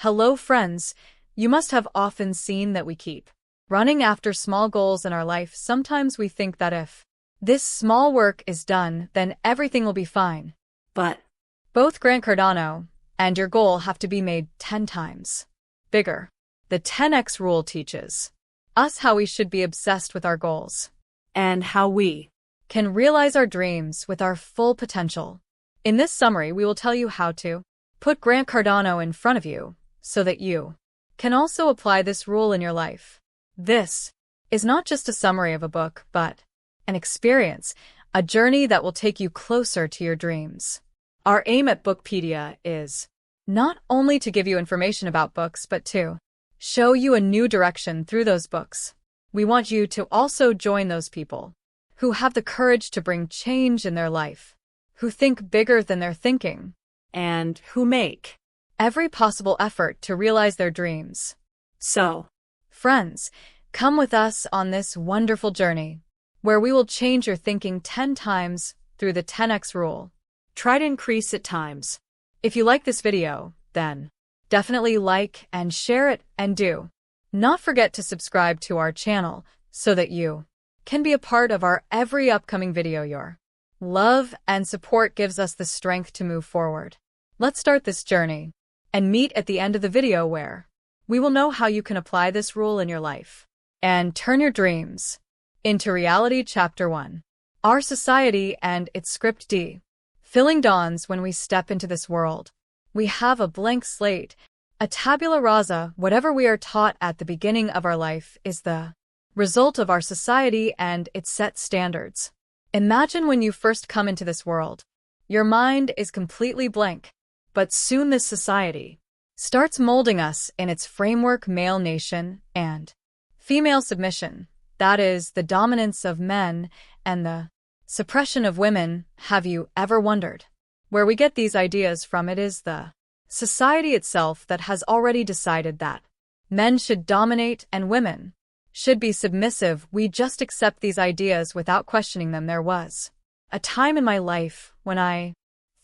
Hello, friends. You must have often seen that we keep running after small goals in our life. Sometimes we think that if this small work is done, then everything will be fine. But Both Grant Cardano and your goal have to be made 10 times bigger. The 10x rule teaches us how we should be obsessed with our goals and how we can realize our dreams with our full potential. In this summary, we will tell you how to put Grant Cardano in front of you so that you can also apply this rule in your life. This is not just a summary of a book, but an experience, a journey that will take you closer to your dreams. Our aim at Bookpedia is not only to give you information about books, but to show you a new direction through those books. We want you to also join those people who have the courage to bring change in their life, who think bigger than they're thinking, and who make every possible effort to realize their dreams. So, friends, come with us on this wonderful journey, where we will change your thinking 10 times through the 10x rule. Try to increase it times. If you like this video, then definitely like and share it, and do not forget to subscribe to our channel so that you can be a part of our every upcoming video. Your love and support gives us the strength to move forward. Let's start this journey and meet at the end of the video, where we will know how you can apply this rule in your life and turn your dreams into reality. Chapter 1. Our society and its script. Feeling dawns when we step into this world. We have a blank slate, a tabula rasa. Whatever we are taught at the beginning of our life is the result of our society and its set standards. Imagine when you first come into this world. Your mind is completely blank. But soon this society starts molding us in its framework: male nation and female submission. That is, the dominance of men and the suppression of women. Have you ever wondered where we get these ideas from? It is the society itself that has already decided that men should dominate and women should be submissive. We just accept these ideas without questioning them. There was a time in my life when I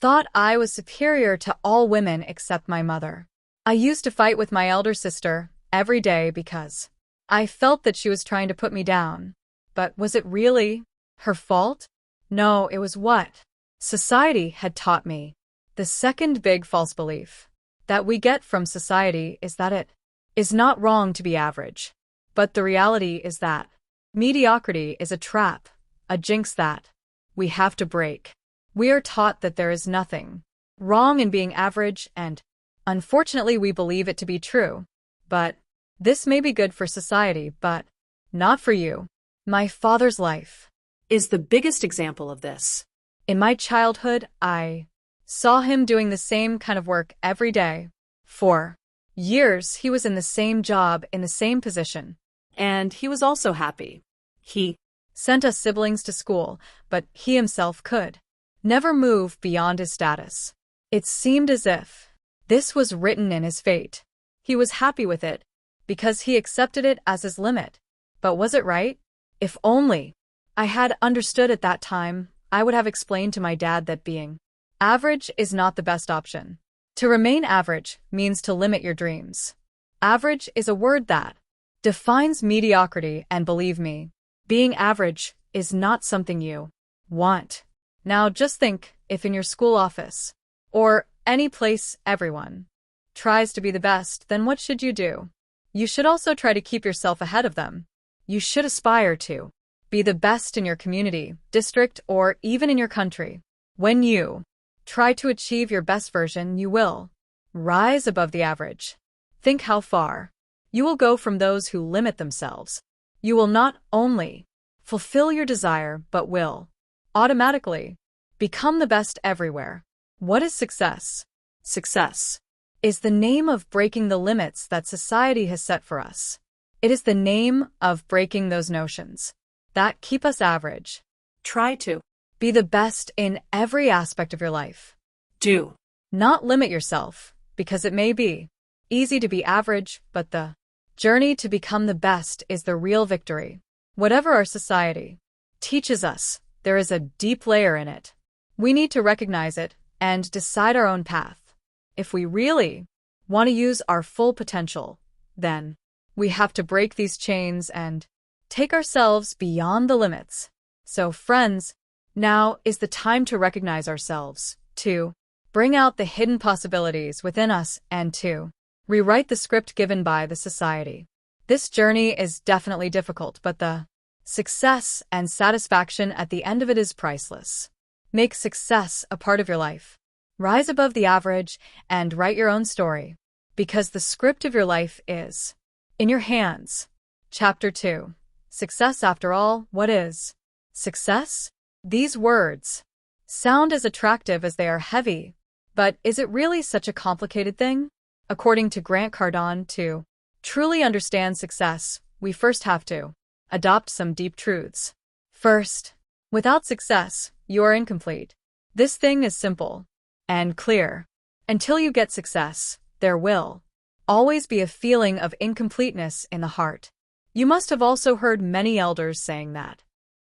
thought I was superior to all women except my mother. I used to fight with my elder sister every day because I felt that she was trying to put me down. But was it really her fault? No, it was what society had taught me. The second big false belief that we get from society is that it is not wrong to be average. But the reality is that mediocrity is a trap, a jinx that we have to break. We are taught that there is nothing wrong in being average, and unfortunately we believe it to be true. But this may be good for society, but not for you. My father's life is the biggest example of this. In my childhood, I saw him doing the same kind of work every day. For years, he was in the same job, in the same position. And he was also happy. He sent us siblings to school, but he himself could never move beyond his status. It seemed as if this was written in his fate. He was happy with it because he accepted it as his limit. But was it right? If only I had understood at that time, I would have explained to my dad that being average is not the best option. To remain average means to limit your dreams. Average is a word that defines mediocrity, and believe me, being average is not something you want. Now just think, if in your school office or any place everyone tries to be the best, then what should you do? You should also try to keep yourself ahead of them. You should aspire to be the best in your community, district, or even in your country. When you try to achieve your best version, you will rise above the average. Think how far you will go from those who limit themselves. You will not only fulfill your desire, but will automatically become the best everywhere. What is success? Success is the name of breaking the limits that society has set for us. It is the name of breaking those notions that keep us average. Try to be the best in every aspect of your life. Do not limit yourself, because it may be easy to be average, but the journey to become the best is the real victory. Whatever our society teaches us, there is a deep layer in it. We need to recognize it and decide our own path. If we really want to use our full potential, then we have to break these chains and take ourselves beyond the limits. So, friends, now is the time to recognize ourselves, to bring out the hidden possibilities within us, and to rewrite the script given by the society. This journey is definitely difficult, but the success and satisfaction at the end of it is priceless. Make success a part of your life. Rise above the average and write your own story, because the script of your life is in your hands. Chapter 2. Success, after all, what is success? These words sound as attractive as they are heavy, but is it really such a complicated thing? According to Grant Cardone, to truly understand success, we first have to adopt some deep truths. First, without success, you are incomplete. This thing is simple and clear. Until you get success, there will always be a feeling of incompleteness in the heart. You must have also heard many elders saying that.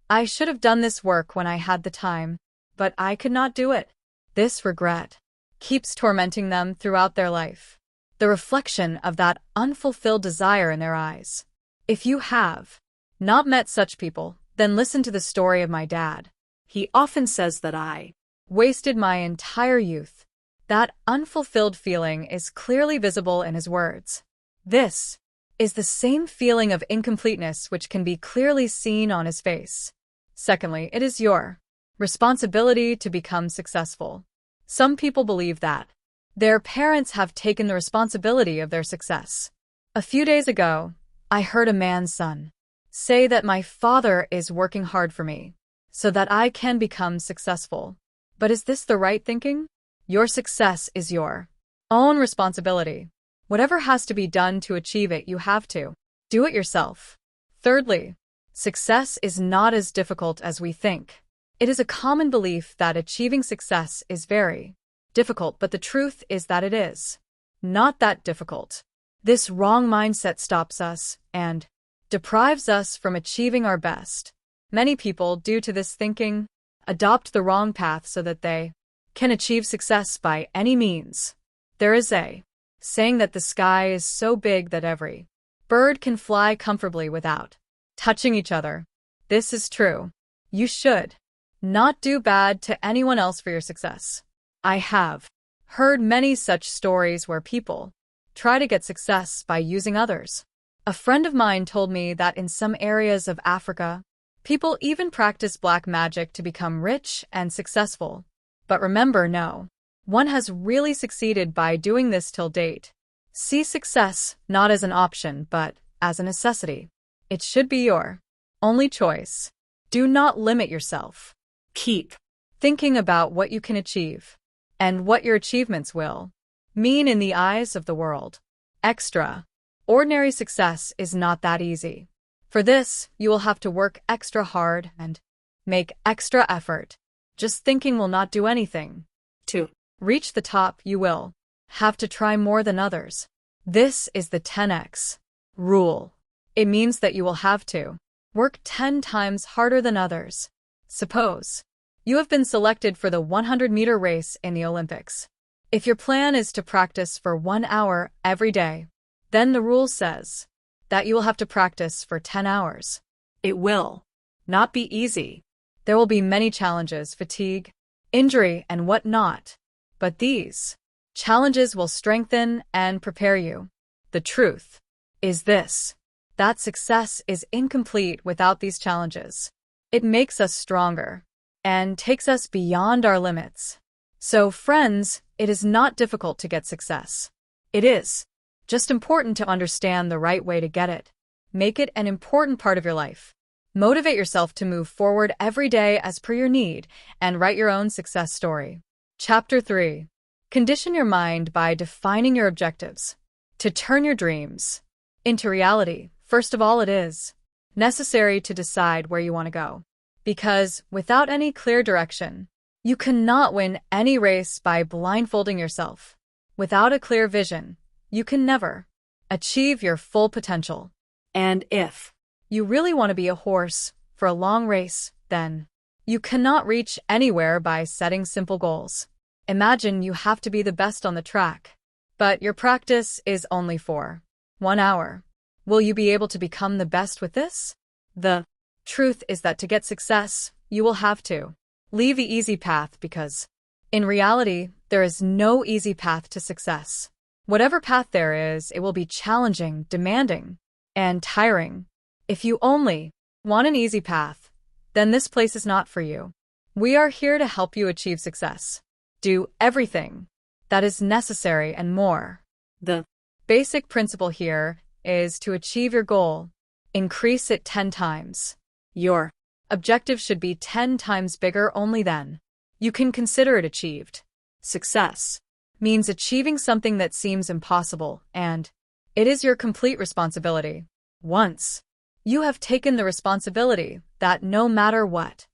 I should have done this work when I had the time, but I could not do it. This regret keeps tormenting them throughout their life. The reflection of that unfulfilled desire in their eyes. If you have not met such people, then listen to the story of my dad. He often says that I wasted my entire youth. That unfulfilled feeling is clearly visible in his words. This is the same feeling of incompleteness which can be clearly seen on his face. Secondly, it is your responsibility to become successful. Some people believe that their parents have taken the responsibility of their success. A few days ago, I heard a man's son say that my father is working hard for me so that I can become successful. But is this the right thinking? Your success is your own responsibility. Whatever has to be done to achieve it, you have to do it yourself. Thirdly, success is not as difficult as we think. It is a common belief that achieving success is very difficult, but the truth is that it is not that difficult. This wrong mindset stops us and deprives us from achieving our best. Many people, due to this thinking, adopt the wrong path so that they can achieve success by any means. There is a saying that the sky is so big that every bird can fly comfortably without touching each other. This is true. You should not do bad to anyone else for your success. I have heard many such stories where people try to get success by using others. A friend of mine told me that in some areas of Africa, people even practice black magic to become rich and successful. But remember, no one has really succeeded by doing this till date. See success not as an option, but as a necessity. It should be your only choice. Do not limit yourself. Keep thinking about what you can achieve and what your achievements will mean in the eyes of the world. Extraordinary success is not that easy. For this, you will have to work extra hard and make extra effort. Just thinking will not do anything. To reach the top, you will have to try more than others. This is the 10x rule. It means that you will have to work 10 times harder than others. Suppose you have been selected for the 100-meter race in the Olympics. If your plan is to practice for 1 hour every day, then the rule says that you will have to practice for 10 hours. It will not be easy. There will be many challenges, fatigue, injury, and whatnot. But these challenges will strengthen and prepare you. The truth is this, that success is incomplete without these challenges. It makes us stronger and takes us beyond our limits. So, friends, it is not difficult to get success. It is just important to understand the right way to get it. Make it an important part of your life. Motivate yourself to move forward every day as per your need and write your own success story. Chapter 3. Condition your mind by defining your objectives. To turn your dreams into reality, first of all, it is necessary to decide where you want to go. Because without any clear direction, you cannot win any race by blindfolding yourself. Without a clear vision, you can never achieve your full potential. And if you really want to be a horse for a long race, then you cannot reach anywhere by setting simple goals. Imagine you have to be the best on the track, but your practice is only for 1 hour. Will you be able to become the best with this? The truth is that to get success, you will have to leave the easy path because, in reality, there is no easy path to success. Whatever path there is, it will be challenging, demanding, and tiring. If you only want an easy path, then this place is not for you. We are here to help you achieve success. Do everything that is necessary and more. The basic principle here is to achieve your goal, increase it 10 times. Your objective should be 10 times bigger, only then you can consider it achieved. Success means achieving something that seems impossible, and it is your complete responsibility. Once you have taken the responsibility that no matter what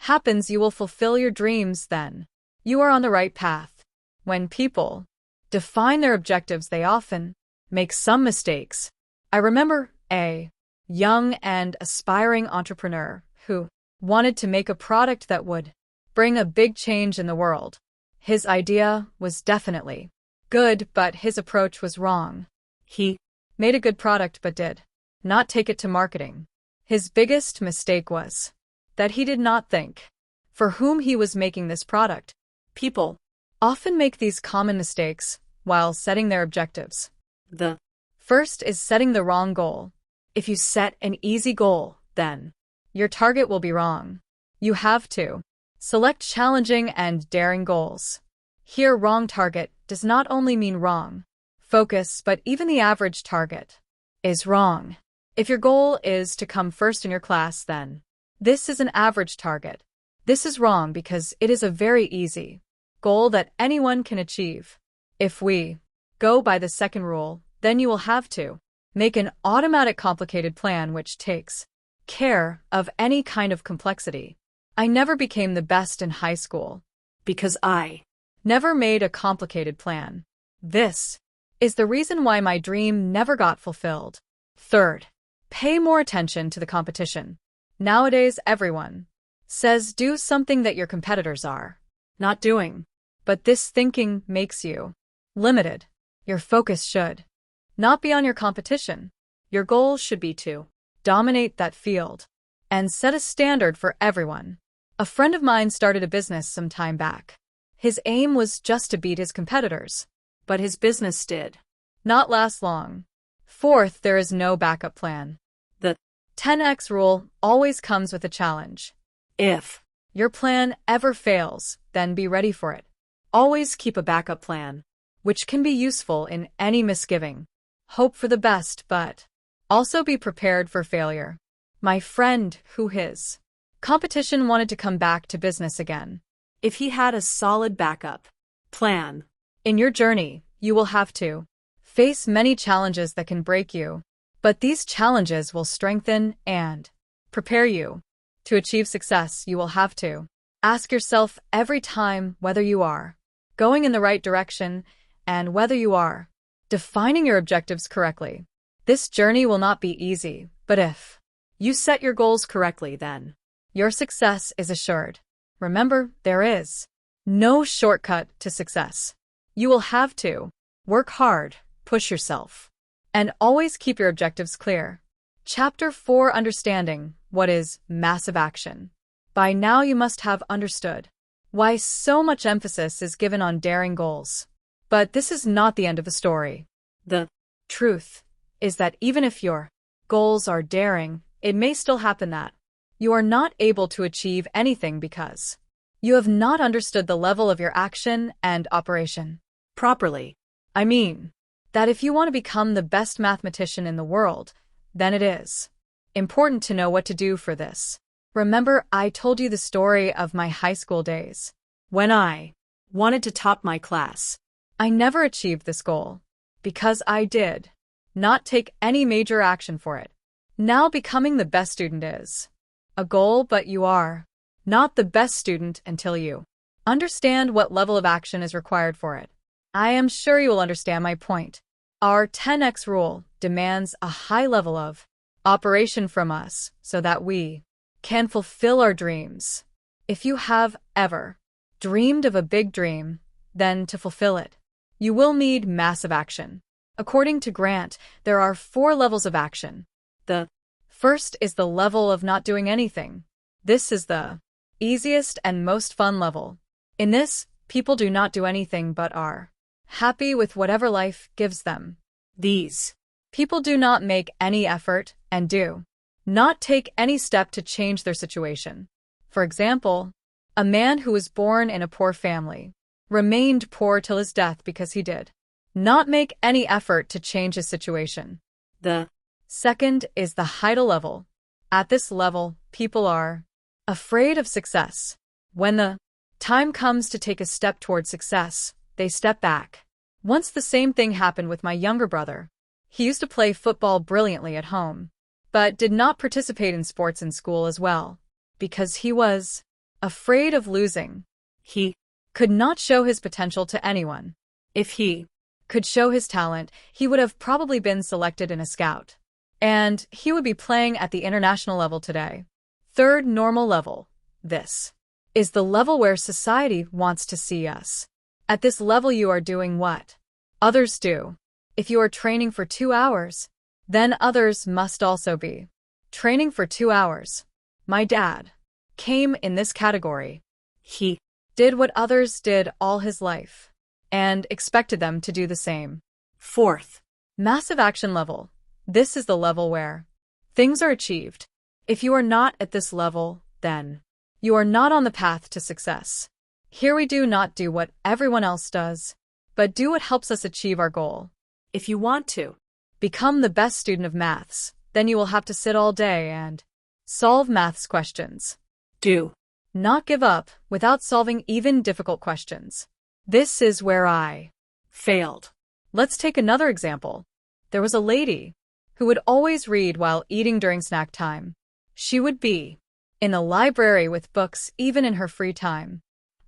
happens, you will fulfill your dreams, then you are on the right path. When people define their objectives, they often make some mistakes. I remember a young and aspiring entrepreneur who wanted to make a product that would bring a big change in the world. His idea was definitely good, but his approach was wrong. He made a good product but did not take it to marketing. His biggest mistake was that he did not think for whom he was making this product. People often make these common mistakes while setting their objectives. The first is setting the wrong goal. If you set an easy goal, then your target will be wrong. You have to select challenging and daring goals. Here, wrong target does not only mean wrong focus, but even the average target is wrong. If your goal is to come first in your class, then this is an average target. This is wrong because it is a very easy goal that anyone can achieve. If we go by the second rule, then you will have to make an automatic complicated plan which takes care of any kind of complexity. I never became the best in high school because I never made a complicated plan. This is the reason why my dream never got fulfilled. Third, pay more attention to the competition. Nowadays, everyone says do something that your competitors are not doing. But this thinking makes you limited. Your focus should not be on your competition. Your goal should be to dominate that field and set a standard for everyone. A friend of mine started a business some time back. His aim was just to beat his competitors, but his business did not last long. Fourth, there is no backup plan. The 10x rule always comes with a challenge. If your plan ever fails, then be ready for it. Always keep a backup plan, which can be useful in any misgiving. Hope for the best, but also be prepared for failure. My friend, who his competition wanted to come back to business again, if he had a solid backup plan. In your journey, you will have to face many challenges that can break you, but these challenges will strengthen and prepare you. To achieve success, you will have to ask yourself every time whether you are going in the right direction and whether you are defining your objectives correctly. This journey will not be easy, but if you set your goals correctly, then your success is assured. Remember, there is no shortcut to success. You will have to work hard, push yourself, and always keep your objectives clear. Chapter 4: Understanding what is massive action. By now you must have understood why so much emphasis is given on daring goals. But this is not the end of the story. The truth is that even if your goals are daring, it may still happen that you are not able to achieve anything because you have not understood the level of your action and operation properly. I mean that if you want to become the best mathematician in the world, then it is important to know what to do for this. Remember, I told you the story of my high school days. When I wanted to top my class, I never achieved this goal because I did not take any major action for it. Now becoming the best student is a goal, but you are not the best student until you understand what level of action is required for it. I am sure you will understand my point. Our 10x rule demands a high level of operation from us so that we can fulfill our dreams. If you have ever dreamed of a big dream, then to fulfill it, you will need massive action. According to Grant, there are 4 levels of action. The first is the level of not doing anything. This is the easiest and most fun level. In this, people do not do anything but are happy with whatever life gives them. These people do not make any effort and do not take any step to change their situation. For example, a man who was born in a poor family remained poor till his death because he did not make any effort to change his situation. The second is the Heidel level. At this level, people are afraid of success. When the time comes to take a step toward success, they step back. Once the same thing happened with my younger brother. He used to play football brilliantly at home, but did not participate in sports in school as well, because he was afraid of losing. He could not show his potential to anyone. If he could show his talent, he would have probably been selected in a scout, and he would be playing at the international level today. Third normal level. This is the level where society wants to see us. At this level, you are doing what others do. If you are training for 2 hours, then others must also be training for 2 hours. My dad came in this category. He did what others did all his life and expected them to do the same. Fourth, massive action level. This is the level where things are achieved. If you are not at this level, then you are not on the path to success. Here we do not do what everyone else does, but do what helps us achieve our goal. If you want to become the best student of maths, then you will have to sit all day and solve maths questions. Do not give up without solving even difficult questions. This is where I failed. Let's take another example. There was a lady who would always read while eating during snack time. She would be in the library with books even in her free time.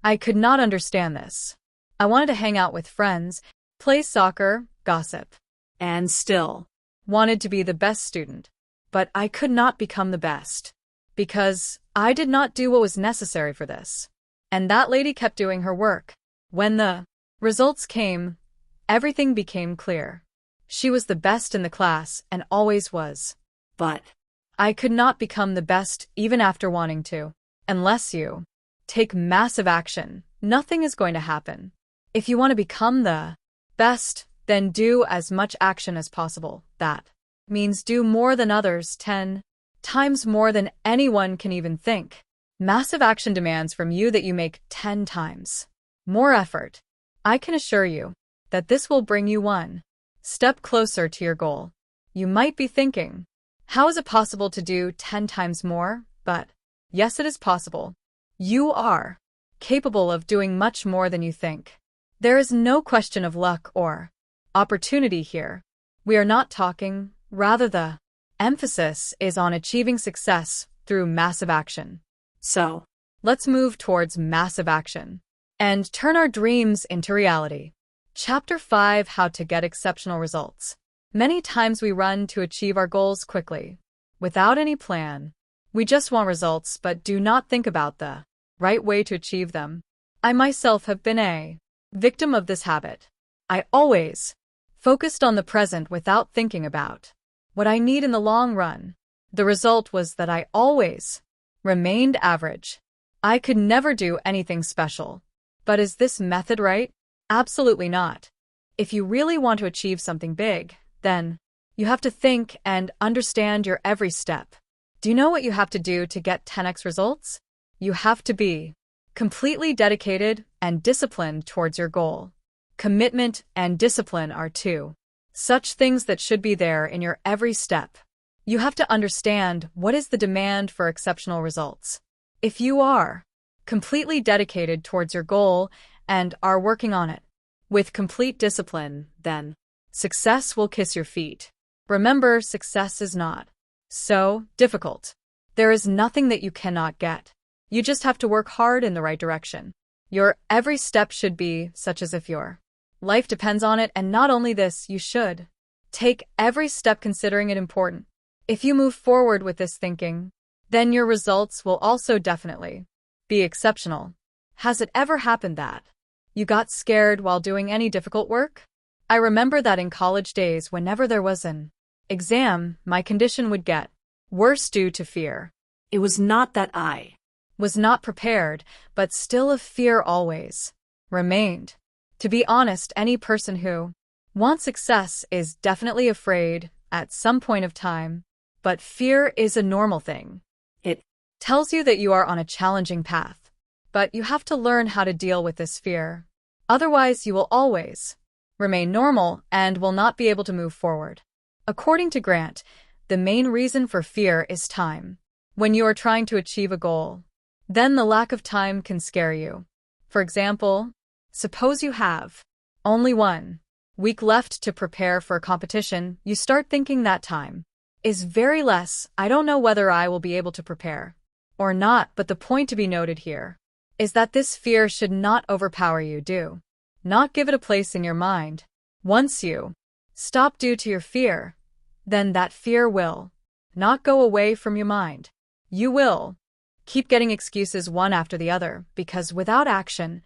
I could not understand this. I wanted to hang out with friends, play soccer, gossip, and still wanted to be the best student. But I could not become the best because I did not do what was necessary for this. And that lady kept doing her work. When the results came, everything became clear. She was the best in the class and always was. But I could not become the best even after wanting to. Unless you take massive action, nothing is going to happen. If you want to become the best, then do as much action as possible. That means do more than others, 10 times more than anyone can even think. Massive action demands from you that you make 10 times more effort. I can assure you that this will bring you one step closer to your goal. You might be thinking, how is it possible to do 10 times more? But yes, it is possible. You are capable of doing much more than you think. There is no question of luck or opportunity here. We are not talking, rather the emphasis is on achieving success through massive action. So, let's move towards massive action and turn our dreams into reality. Chapter 5: How to Get Exceptional Results. Many times we run to achieve our goals quickly, without any plan. We just want results but do not think about the right way to achieve them. I myself have been a victim of this habit. I always focused on the present without thinking about what I need in the long run. The result was that I always remained average. I could never do anything special. But is this method right? Absolutely not. If you really want to achieve something big, then you have to think and understand your every step. Do you know what you have to do to get 10x results? You have to be completely dedicated and disciplined towards your goal. Commitment and discipline are two such things that should be there in your every step. You have to understand what is the demand for exceptional results. If you are completely dedicated towards your goal and are working on it with complete discipline, then success will kiss your feet. Remember, success is not so difficult. There is nothing that you cannot get. You just have to work hard in the right direction. Your every step should be such as if your life depends on it, and not only this, you should take every step considering it important. If you move forward with this thinking, then your results will also definitely be exceptional. Has it ever happened that You got scared while doing any difficult work? I remember that in college days, whenever there was an exam, my condition would get worse due to fear. It was not that I Was not prepared, but still a fear always remained. To be honest, any person who wants success is definitely afraid at some point of time, but fear is a normal thing. It tells you that you are on a challenging path, but you have to learn how to deal with this fear. Otherwise, you will always remain normal and will not be able to move forward. According to Grant, the main reason for fear is time. When you are trying to achieve a goal, then the lack of time can scare you. For example, suppose you have only 1 week left to prepare for a competition. You start thinking that time is very less. I don't know whether I will be able to prepare or not, but the point to be noted here is that this fear should not overpower you. Do not give it a place in your mind. Once you stop due to your fear, then that fear will not go away from your mind. You will keep getting excuses one after the other, because without action,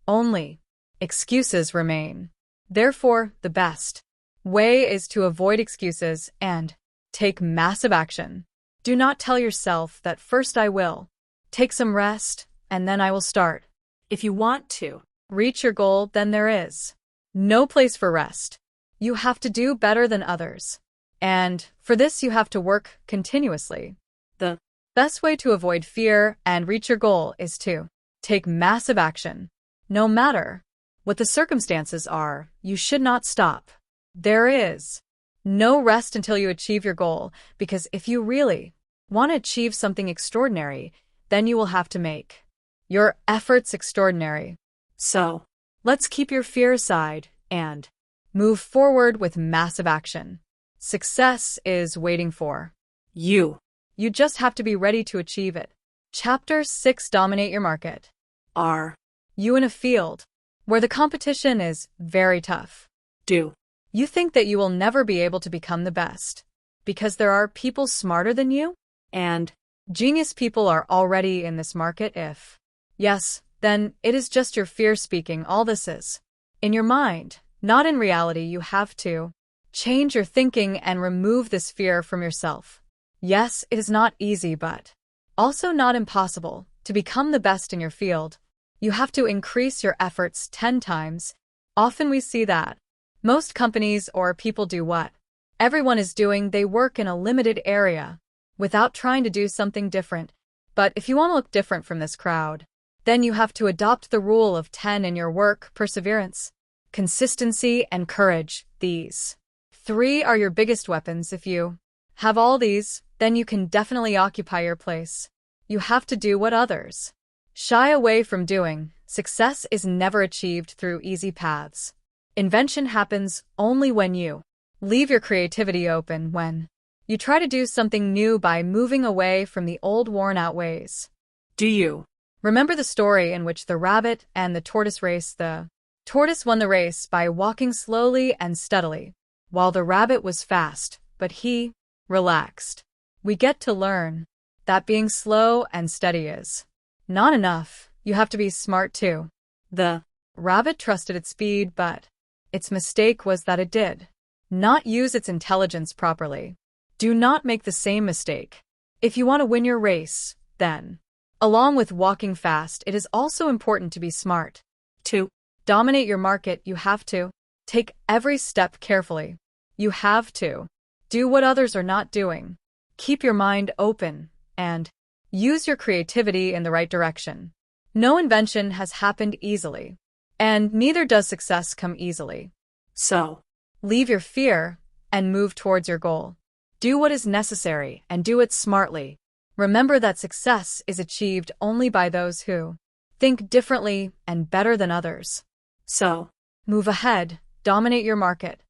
only excuses remain. Therefore, the best way is to avoid excuses and take massive action. Do not tell yourself that first I will take some rest and then I will start. If you want to reach your goal, then there is no place for rest. You have to do better than others. And for this, you have to work continuously. The best way to avoid fear and reach your goal is to take massive action. No matter what the circumstances are, you should not stop. There is no rest until you achieve your goal, because if you really want to achieve something extraordinary, then you will have to make your efforts extraordinary. So, let's keep your fear aside and move forward with massive action. Success is waiting for you. You just have to be ready to achieve it. Chapter 6: Dominate your market. Are you in a field where the competition is very tough? Do you think that you will never be able to become the best because there are people smarter than you? And genius people are already in this market? If yes, then it is just your fear speaking. All this is in your mind, not in reality. You have to change your thinking and remove this fear from yourself. Yes, it is not easy, but also not impossible to become the best in your field. You have to increase your efforts 10 times. Often we see that most companies or people do what everyone is doing. They work in a limited area without trying to do something different. But if you want to look different from this crowd, then you have to adopt the rule of 10 in your work: perseverance, consistency, and courage. These 3 are your biggest weapons. If you have all these, then you can definitely occupy your place. You have to do what others shy away from doing. Success is never achieved through easy paths. Invention happens only when you leave your creativity open, when you try to do something new by moving away from the old worn-out ways. Do you remember the story in which the rabbit and the tortoise race? The tortoise won the race by walking slowly and steadily, while the rabbit was fast, but he relaxed. We get to learn that being slow and steady is not enough. You have to be smart too. The rabbit trusted its speed, but its mistake was that it did not use its intelligence properly. Do not make the same mistake. If you want to win your race, then, along with walking fast, it is also important to be smart. To dominate your market, you have to take every step carefully. You have to do what others are not doing. Keep your mind open and use your creativity in the right direction. No invention has happened easily, and neither does success come easily. So, leave your fear and move towards your goal. Do what is necessary and do it smartly. Remember that success is achieved only by those who think differently and better than others. So, move ahead, dominate your market,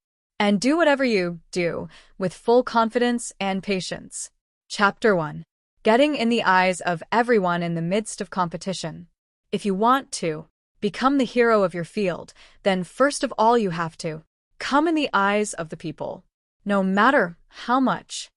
and do whatever you do with full confidence and patience. Chapter 1: Getting in the eyes of everyone in the midst of competition. If you want to become the hero of your field, then first of all you have to come in the eyes of the people. No matter how much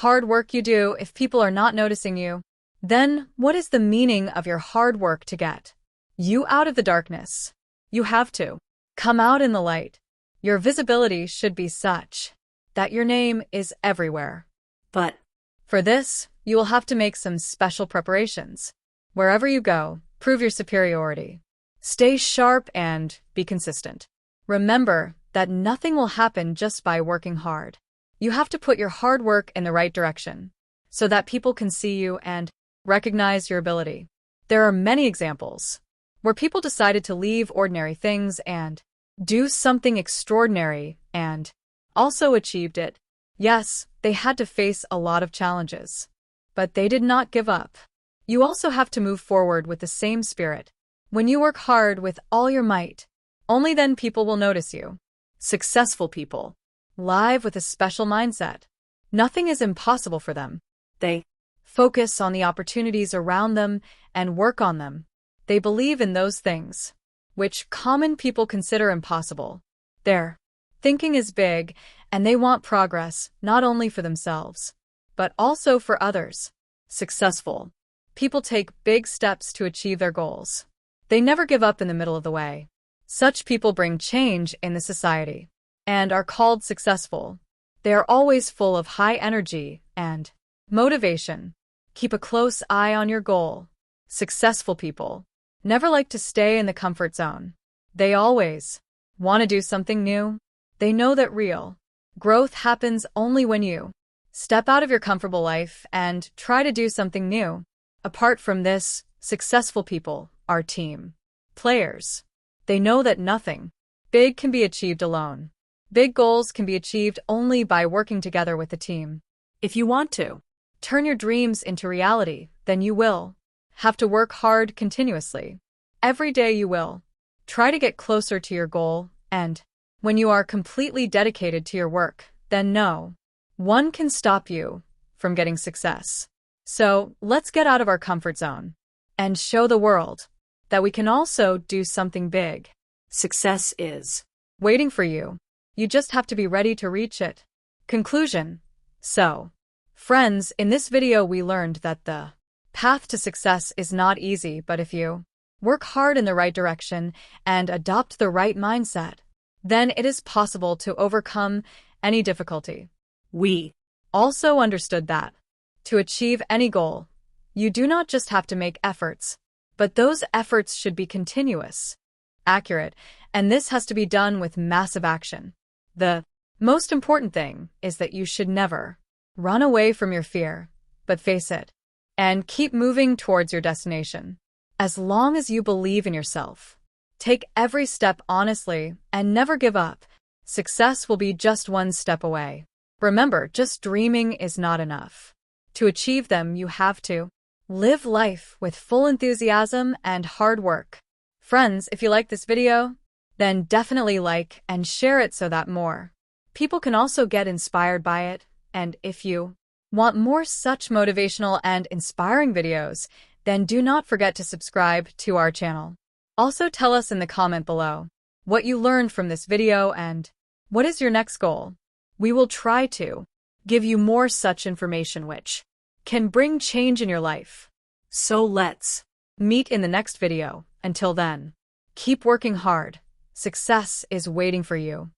hard work you do, if people are not noticing you, then what is the meaning of your hard work to get you out of the darkness? You have to come out in the light. Your visibility should be such that your name is everywhere. But For this, you will have to make some special preparations. Wherever you go, prove your superiority. Stay sharp and be consistent. Remember that nothing will happen just by working hard. You have to put your hard work in the right direction so that people can see you and recognize your ability. There are many examples where people decided to leave ordinary things and do something extraordinary and also achieved it. Yes, they had to face a lot of challenges, but they did not give up. You also have to move forward with the same spirit. When you work hard with all your might, only then people will notice you. Successful people live with a special mindset. Nothing is impossible for them. They focus on the opportunities around them and work on them. They believe in those things which common people consider impossible. Their thinking is big, and they want progress not only for themselves, but also for others. Successful people take big steps to achieve their goals. They never give up in the middle of the way. Such people bring change in the society and are called successful. They are always full of high energy and motivation. Keep a close eye on your goal. Successful people never like to stay in the comfort zone. They always want to do something new. They know that real growth happens only when you step out of your comfortable life and try to do something new. Apart from this, successful people are team players. They know that nothing big can be achieved alone. Big goals can be achieved only by working together with a team. If you want to turn your dreams into reality, then you will have to work hard continuously. Every day you will try to get closer to your goal, and when you are completely dedicated to your work, then no one can stop you from getting success. So let's get out of our comfort zone and show the world that we can also do something big. success is Waiting for you. You just have to be ready to reach it. Conclusion. So, friends, in this video we learned that the path to success is not easy, but if you work hard in the right direction and adopt the right mindset, then it is possible to overcome any difficulty. we Also understood that to achieve any goal, you do not just have to make efforts, but those efforts should be continuous, accurate, and this has to be done with massive action. The most important thing is that you should never run away from your fear, but face it and keep moving towards your destination. As long as you believe in yourself, take every step honestly and never give up, success will be just one step away. Remember, just dreaming is not enough. To achieve them, you have to live life with full enthusiasm and hard work. Friends, if you like this video, then definitely like and share it so that more people can also get inspired by it. And if you want more such motivational and inspiring videos, then do not forget to subscribe to our channel. Also tell us in the comment below what you learned from this video and what is your next goal. We will try to give you more such information which can bring change in your life. so let's Meet in the next video. Until then, keep working hard. Success is waiting for you.